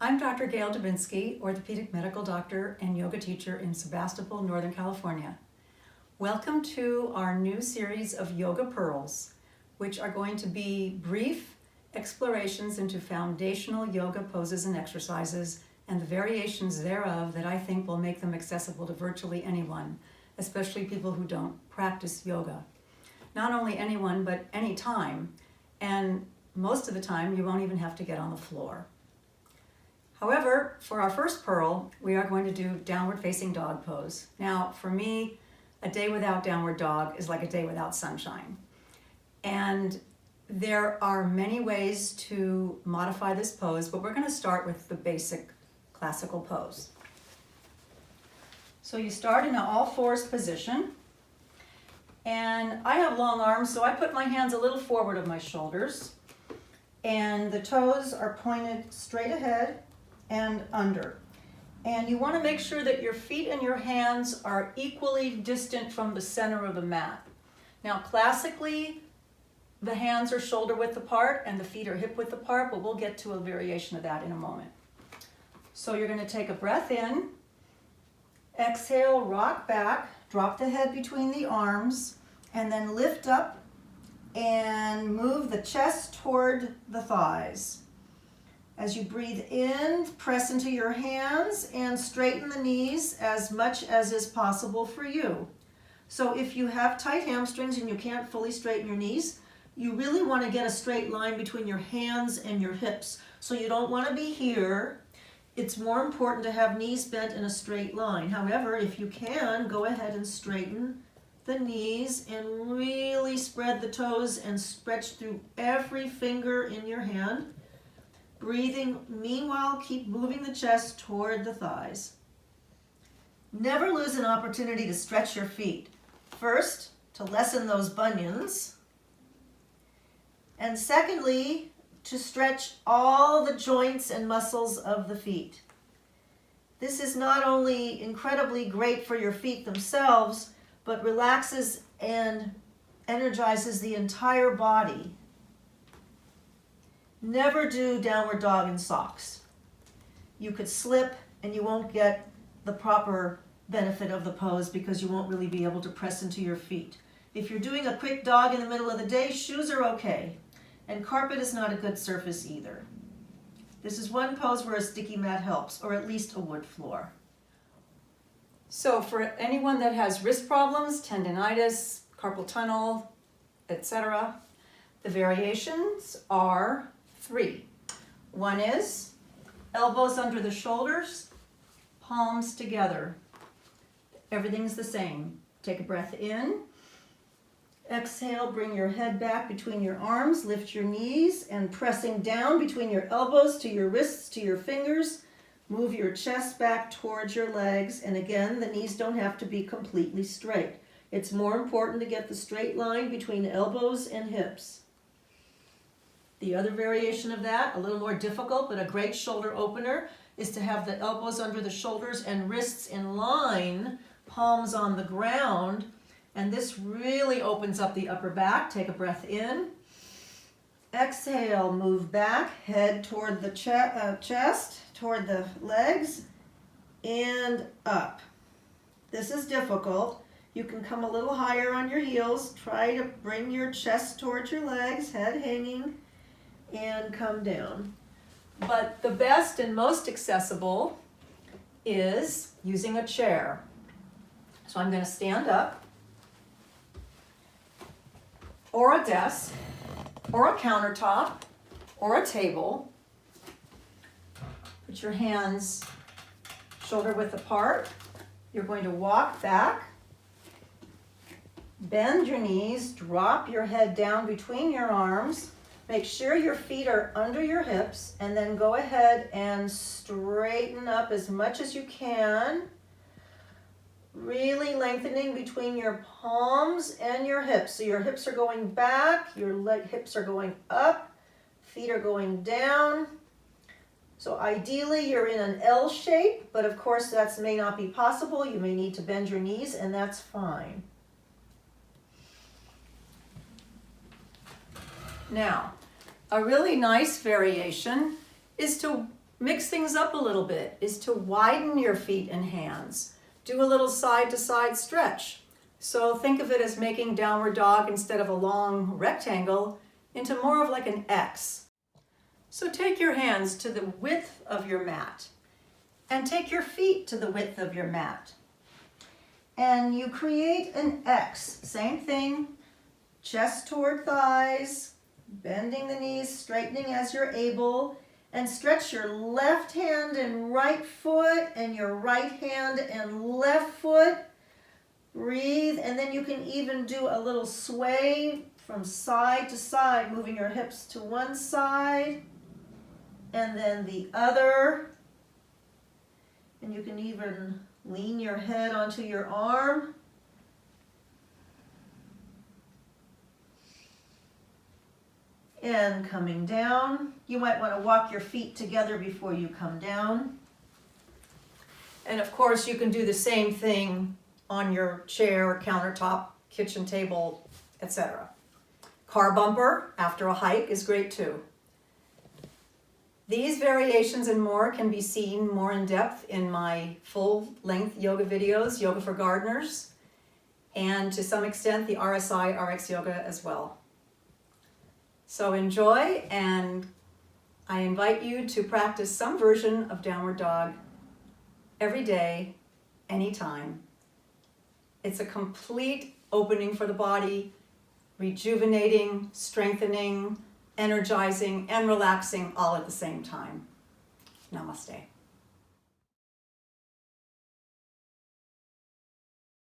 I'm Dr. Gail Dubinsky, orthopedic medical doctor and yoga teacher in Sebastopol, Northern California. Welcome to our new series of Yoga Pearls, which are going to be brief explorations into foundational yoga poses and exercises and the variations thereof that I think will make them accessible to virtually anyone, especially people who don't practice yoga. Not only anyone, but any time, and most of the time you won't even have to get on the floor. However, for our first pearl, we are going to do downward facing dog pose. Now, for me, a day without downward dog is like a day without sunshine. And there are many ways to modify this pose, but we're going to start with the basic classical pose. So you start in an all fours position. And I have long arms, so I put my hands a little forward of my shoulders. And the toes are pointed straight ahead and under. And you want to make sure that your feet and your hands are equally distant from the center of the mat. Now, classically, the hands are shoulder width apart and the feet are hip width apart, but we'll get to a variation of that in a moment. So you're going to take a breath in, exhale, rock back, drop the head between the arms, and then lift up and move the chest toward the thighs. As you breathe in, press into your hands and straighten the knees as much as is possible for you. So if you have tight hamstrings and you can't fully straighten your knees, you really want to get a straight line between your hands and your hips. So you don't want to be here. It's more important to have knees bent in a straight line. However, if you can, go ahead and straighten the knees and really spread the toes and stretch through every finger in your hand. Breathing, meanwhile, keep moving the chest toward the thighs. Never lose an opportunity to stretch your feet. First, to lessen those bunions. And secondly, to stretch all the joints and muscles of the feet. This is not only incredibly great for your feet themselves, but relaxes and energizes the entire body. Never do downward dog in socks. You could slip and you won't get the proper benefit of the pose because you won't really be able to press into your feet. If you're doing a quick dog in the middle of the day, shoes are okay. And carpet is not a good surface either. This is one pose where a sticky mat helps, or at least a wood floor. So for anyone that has wrist problems, tendinitis, carpal tunnel, etc., the variations are 3. One is elbows under the shoulders, palms together. Everything's the same. Take a breath in. Exhale, bring your head back between your arms, lift your knees, and pressing down between your elbows to your wrists to your fingers, move your chest back towards your legs. And again, the knees don't have to be completely straight. It's more important to get the straight line between elbows and hips. The other variation of that, a little more difficult, but a great shoulder opener, is to have the elbows under the shoulders and wrists in line, palms on the ground. And this really opens up the upper back. Take a breath in. Exhale, move back, head toward the chest, toward the legs, and up. This is difficult. You can come a little higher on your heels. Try to bring your chest towards your legs, head hanging, and come down. But the best and most accessible is using a chair. So I'm going to stand up, or a desk, or a countertop, or a table. Put your hands shoulder width apart. You're going to walk back, bend your knees, drop your head down between your arms. Make sure your feet are under your hips, and then go ahead and straighten up as much as you can. Really lengthening between your palms and your hips. So your hips are going back, your hips are going up, feet are going down. So ideally you're in an L shape, but of course that may not be possible. You may need to bend your knees, and that's fine. Now, a really nice variation is to mix things up a little bit is to widen your feet and hands. Do a little side-to-side stretch. So think of it as making downward dog, instead of a long rectangle, into more of like an X. So take your hands to the width of your mat and take your feet to the width of your mat. And you create an X. Same thing, chest toward thighs, bending the knees, straightening as you're able, and stretch your left hand and right foot and your right hand and left foot. Breathe, and then you can even do a little sway from side to side, moving your hips to one side and then the other. And you can even lean your head onto your arm. And coming down. You might want to walk your feet together before you come down. And of course, you can do the same thing on your chair, countertop, kitchen table, etc. Car bumper after a hike is great too. These variations and more can be seen more in depth in my full-length yoga videos, Yoga for Gardeners, and to some extent the RSI RX Yoga as well. So enjoy, and I invite you to practice some version of downward dog every day, anytime. It's a complete opening for the body, rejuvenating, strengthening, energizing, and relaxing all at the same time. Namaste.